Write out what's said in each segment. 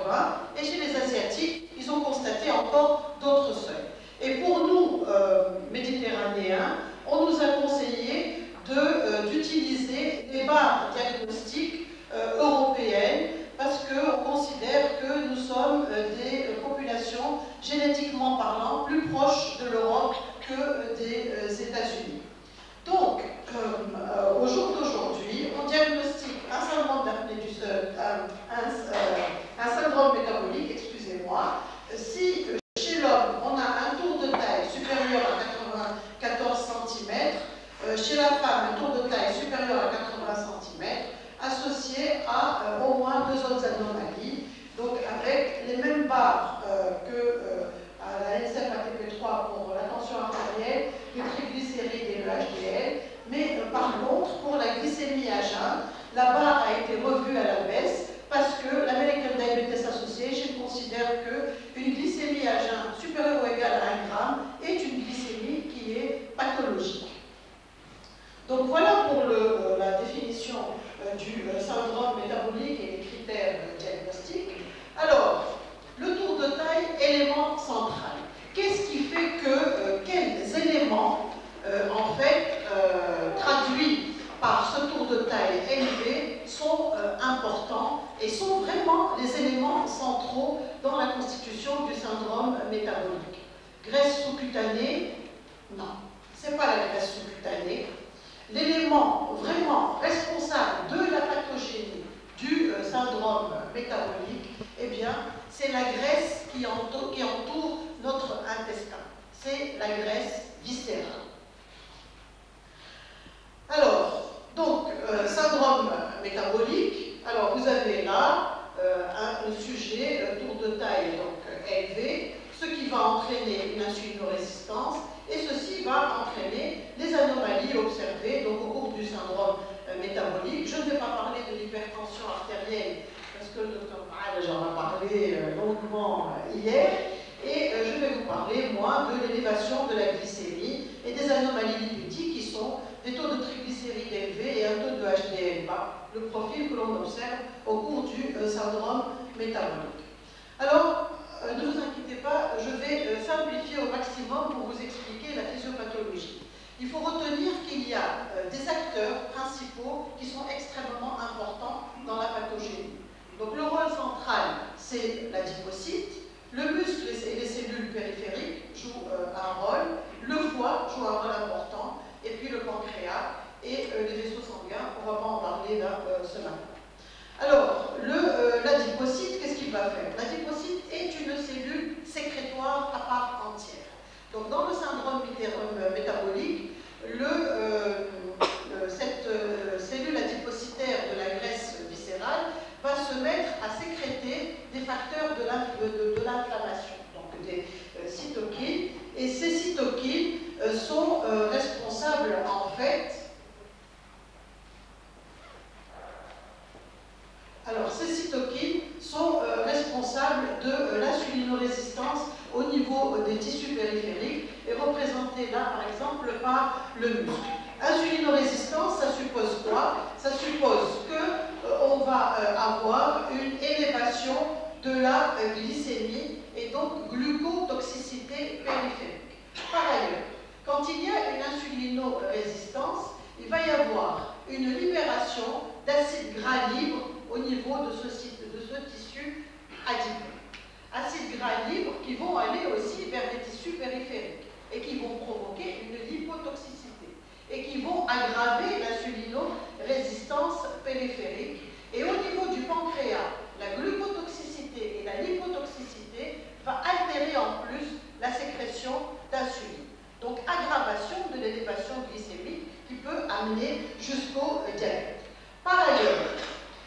80, et chez les Asiatiques, ils ont constaté encore d'autres seuils. Et pour nous, méditerranéens, on nous a conseillé d'utiliser des barres diagnostiques européennes parce qu'on considère que nous sommes des populations génétiquement parlant plus proches de l'Europe que des États-Unis. Donc, au jour d'aujourd'hui, on diagnostique un syndrome d'apnée du sol, un syndrome métabolique, excusez-moi, si chez l'homme, on a un tour de taille supérieur à 94 cm, chez la femme, un tour de taille supérieur à 80 cm, associé à au moins 2 autres anomalies, donc avec les mêmes barres que à la NSF-ATP3 pour la tension artérielle, les triglycérides et le HDL, mais par contre, pour la glycémie à jeun, la barre a été revue à la baisse parce que l'American Diabetes Association considère qu'une glycémie à jeun supérieure ou égale à 1 g est une glycémie qui est pathologique. Donc voilà pour la définition du syndrome métabolique et les critères diagnostiques. Alors, le tour de taille, élément central. Qu'est-ce qui fait que, quels éléments, en fait, traduits par ce tour de taille élevé, sont importants et sont vraiment les éléments centraux dans la constitution du syndrome métabolique? Graisse sous-cutanée? Non, ce n'est pas la graisse sous-cutanée. L'élément vraiment responsable de la pathogénie du syndrome métabolique, eh bien, c'est la graisse qui entoure notre intestin. C'est la graisse viscérale. Alors, donc, syndrome métabolique, alors vous avez là un sujet, tour de taille donc, élevé, ce qui va entraîner une insulinorésistance, et ceci va entraîner les anomalies observées donc, au cours du syndrome métabolique. Je ne vais pas parler de l'hypertension artérielle, parce que le docteur Baal j'en a parlé longuement hier, et je vais vous parler, moi, de l'élévation de la glycémie et des anomalies lipidiques qui sont des taux de triglycérides élevés et un taux de HDL bas, le profil que l'on observe au cours du syndrome métabolique. Alors, ne vous inquiétez pas, je vais simplifier au maximum pour vous expliquer la physiopathologie. Il faut retenir qu'il y a des acteurs principaux qui sont extrêmement importants dans la pathogénie. Donc le rôle central, c'est l'adipocyte, le muscle et les cellules périphériques jouent un rôle, le foie joue un rôle important, et puis le pancréas et les vaisseaux sanguins, on ne va pas en parler là ce matin. Alors, l'adipocyte, qu'est-ce qu'il va faire? L'adipocyte est une cellule sécrétoire à part entière. Donc, dans le syndrome métabolique, cette cellule adipocytaire de la graisse viscérale va se mettre à sécréter des facteurs de l'inflammation, donc des cytokines, et ces cytokines sont responsables en fait. Alors, ces cytokines sont responsables de l'insulinorésistance au niveau des tissus périphériques et représentées là, par exemple, par le muscle. Insulinorésistance, ça suppose quoi? Ça suppose qu'on va avoir une élévation de la glycémie et donc glucotoxicité périphérique. Par ailleurs, quand il y a une insulinorésistance, il va y avoir une libération d'acides gras libres au niveau de ce tissu adipeux. Acides gras libres qui vont aller aussi vers les tissus périphériques et qui vont provoquer une lipotoxicité et qui vont aggraver l'insulinorésistance périphérique. Et au niveau du pancréas, la glucotoxicité et la lipotoxicité va altérer en plus la sécrétion d'insuline. Donc aggravation de l'élévation glycémique qui peut amener jusqu'au diabète. Par ailleurs,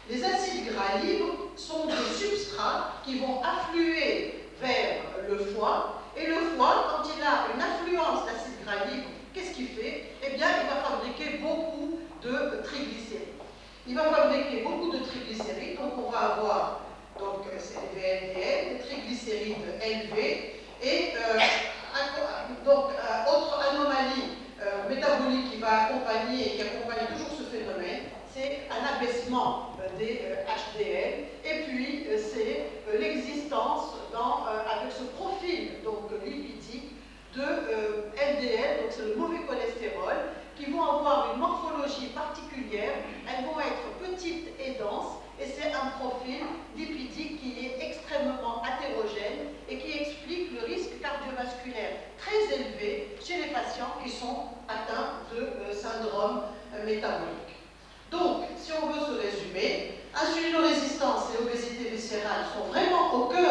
les acides gras libres sont des substrats qui vont affluer vers le foie, et le foie, quand il a une affluence d'acides gras libres, qu'est-ce qu'il fait? Eh bien, il va fabriquer beaucoup de triglycérides. Il va fabriquer beaucoup de triglycérides, donc on va avoir c'est les VLDL, des triglycérides élevés, et autre anomalie métabolique qui va accompagner et qui accompagne toujours ce phénomène, c'est un abaissement des HDL, et puis c'est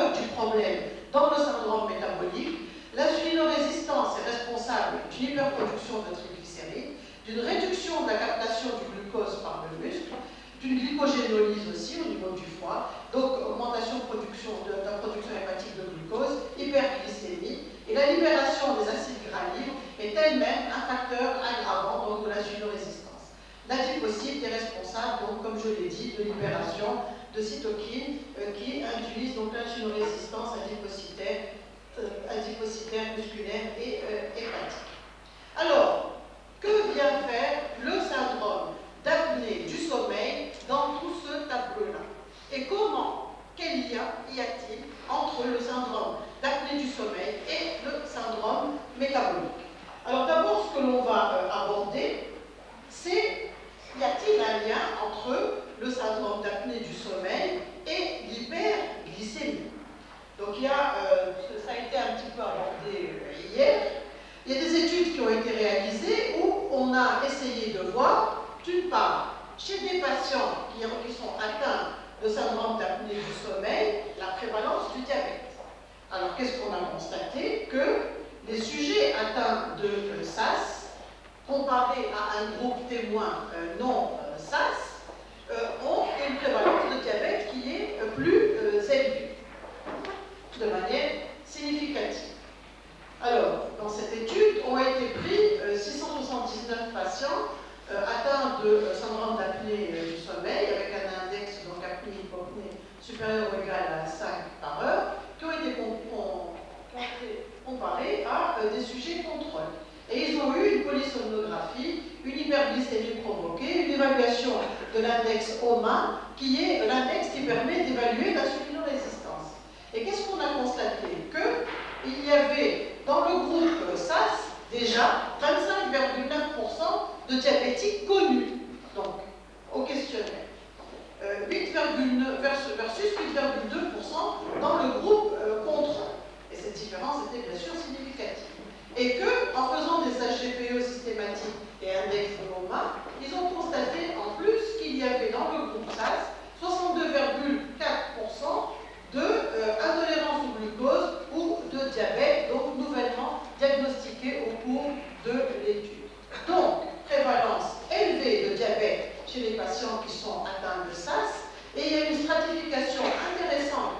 cœur du problème dans le syndrome métabolique. L'insulinorésistance est responsable d'une hyperproduction de triglycérides, d'une réduction de la captation du glucose par le muscle, d'une glycogénolyse aussi au niveau du foie, donc augmentation de la production hépatique de glucose, hyperglycémie, et la libération des acides gras libres est elle-même un facteur aggravant donc, de l'insulinorésistance. L'adipocyte est responsable, donc, comme je l'ai dit, de libération de cytokines qui induisent donc l'insulinorésistance adipocytaire, musculaire et hépatique. Alors, que vient faire le syndrome d'apnée du sommeil dans tout ce tableau-là? Et comment, quel lien y a-t-il entre le syndrome d'apnée du sommeil et le syndrome métabolique? Alors d'abord, ce que l'on va aborder, c'est y a-t-il un lien entre le syndrome d'apnée du sommeil et l'hyperglycémie? Donc il y a, ça a été un petit peu abordé hier, il y a des études qui ont été réalisées où on a essayé de voir, d'une part, chez des patients qui sont atteints de syndrome d'apnée du sommeil, la prévalence du diabète. Alors qu'est-ce qu'on a constaté? Que les sujets atteints de SAS, comparés à un groupe témoin non SAS, ont une prévalence de diabète qui est plus élevée, de manière significative. Alors, dans cette étude, ont été pris 679 patients atteints de syndrome d'apnée du sommeil, avec un index donc apnée-hypopnée supérieur ou égal à 5 par heure, qui ont été comparés à des sujets contrôle. Et ils ont eu une polysomnographie, une hyperglycémie provoquée, une évaluation de l'index OMA, qui est l'index qui permet d'évaluer l'insulinorésistance. Et qu'est-ce qu'on a constaté? Qu'il y avait dans le groupe SAS déjà 25,9% de diabétiques connus, donc au questionnaire. 8,9 versus 8,2% dans le groupe contrôle. Et cette différence était bien sûr significative. Et qu'en faisant des HGPE systématiques et index de OMA, ils ont constaté en plus qu'il y avait dans le groupe SAS 62,4% d'intolérance au glucose ou de diabète, donc nouvellement diagnostiqué au cours de l'étude. Donc, prévalence élevée de diabète chez les patients qui sont atteints de SAS, et il y a une stratification intéressante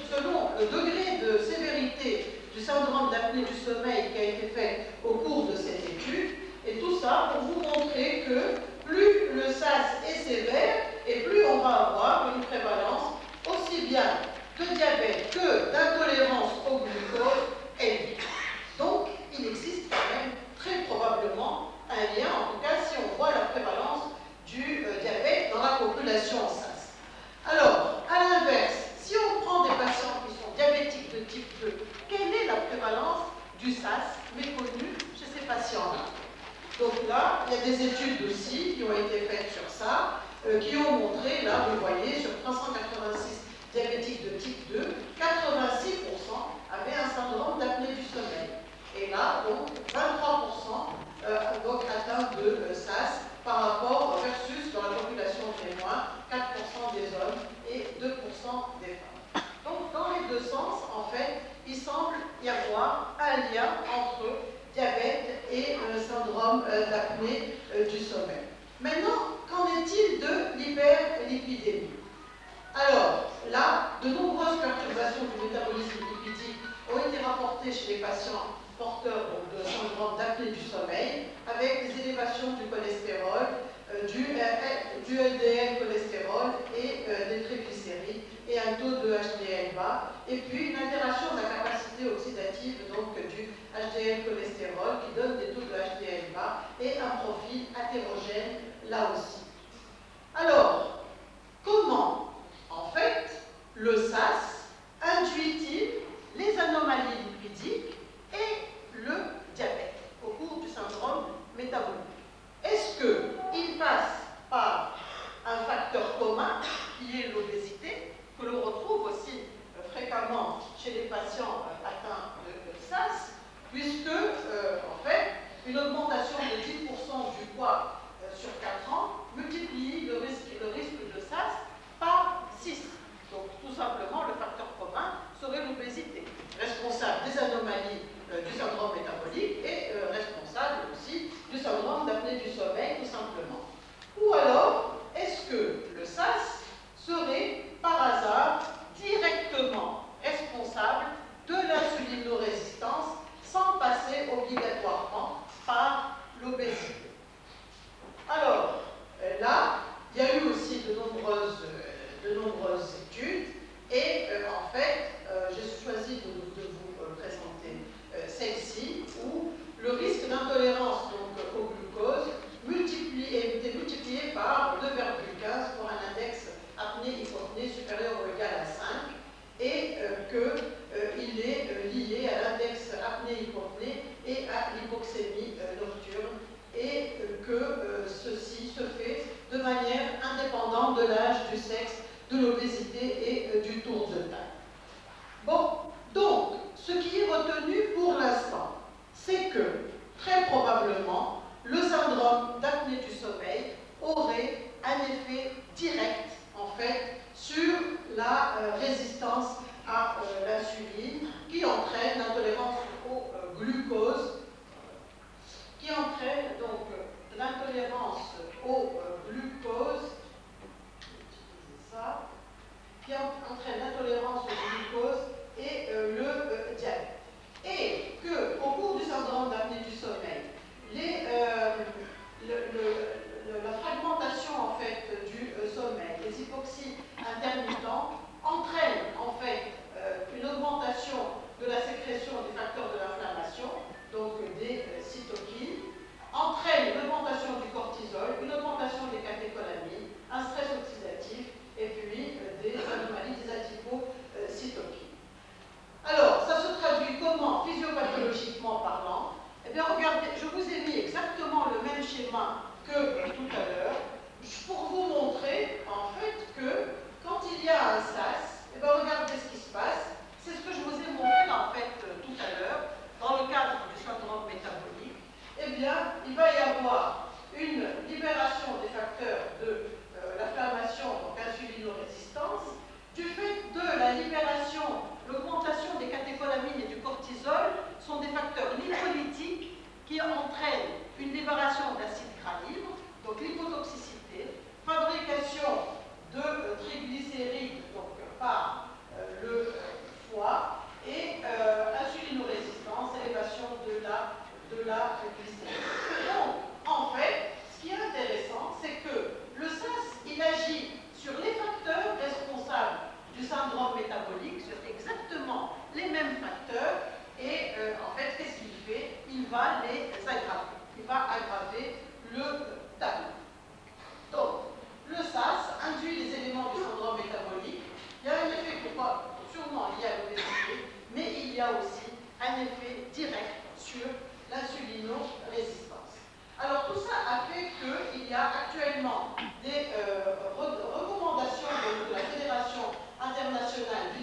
selon le degré de sévérité du syndrome d'apnée du sommeil qui a été fait au cours de cette étude, et tout ça pour vous montrer que plus le SAS est sévère, et plus on va avoir une prévalence aussi bien de diabète que d'intolérance au glucose élevée. Donc, il existe quand même très probablement un lien, en tout cas si on voit la prévalence du diabète dans la population SAS. Alors, à l'inverse, si on prend des patients qui sont diabétiques de type 2, quelle est la prévalence du SAS méconnue chez ces patients-là? Donc là, il y a des études aussi qui ont été faites sur ça, qui ont montré, là vous voyez, sur 386 diabétiques de type 2, 86% avaient un syndrome d'apnée du sommeil. Et là, donc, 23% donc atteints de SAS par rapport versus dans la population témoin, 4% des hommes et 2% des femmes. Donc, dans les deux sens, en fait, il semble y avoir un lien entre diabète et syndrome d'apnée du sommeil. Maintenant, qu'en est-il de l'hyperlipidémie? Alors, là, de nombreuses perturbations du métabolisme lipidique ont été rapportées chez les patients porteurs de syndrome d'apnée du sommeil, avec des élévations du cholestérol, du LDL cholestérol et des triglycérides, et un taux de HDL bas, et puis une altération de la capacité oxydative donc, du HDL cholestérol qui donne des taux de HDL bas, et un profil hétérogène là aussi. Alors, comment en fait, le SAS induit-il les anomalies lipidiques et le diabète au cours du syndrome métabolique? Est-ce qu'il passe par un facteur commun qui est l'obésité, que l'on retrouve aussi fréquemment chez les patients atteints de SAS, puisque, en fait, une augmentation de 10% du poids sur 4 ans multiplie le risque de SAS par 6. Donc, tout simplement, le facteur commun serait résistance à l'insuline, qui entraîne l'intolérance au glucose, qui entraîne donc l'intolérance au glucose, ça, qui entraîne l'intolérance au glucose et le diabète. Et qu'au cours du syndrome d'apnée du sommeil, la fragmentation en fait du sommeil, les hypoxies intermittentes entraînent en fait une augmentation de la sécrétion des facteurs de l'inflammation, donc des cytokines, entraîne une augmentation du cortisol, une augmentation des catécholamines, un stress oxydatif et puis des anomalies des adipocytokines. Alors, ça se traduit comment physiopathologiquement parlant? Eh bien, regardez, je vous ai mis exactement le même schéma que tout à l'heure pour vous montrer en fait que quand il y a un SAS, eh bien, regardez ce qui se passe. C'est ce que je vous ai montré en fait tout à l'heure dans le cadre du syndrome métabolique. Eh bien, il va y avoir une libération des facteurs de l'inflammation, donc insulinorésistance, du fait de la libération, l'augmentation des catécholamines et du cortisol sont des facteurs lipolytiques qui entraînent une libération d'acide gras libre, donc l'hypotoxicité, fabrication de triglycérides donc, par le foie et insulinorésistance, élévation de la glycémie. Donc, en fait, ce qui est intéressant, c'est que le SAS, il agit sur les facteurs responsables du syndrome métabolique, sur exactement les mêmes facteurs, et en fait, qu'est-ce qu'il fait? Il va les aggraver. Il va aggraver le tableau. Donc, le SAS induit les éléments du syndrome métabolique. Il y a un effet sûrement lié à l'obésité, mais il y a aussi un effet direct sur l'insulinorésistance. Alors, tout ça a fait qu'il y a actuellement des recommandations de la Fédération internationale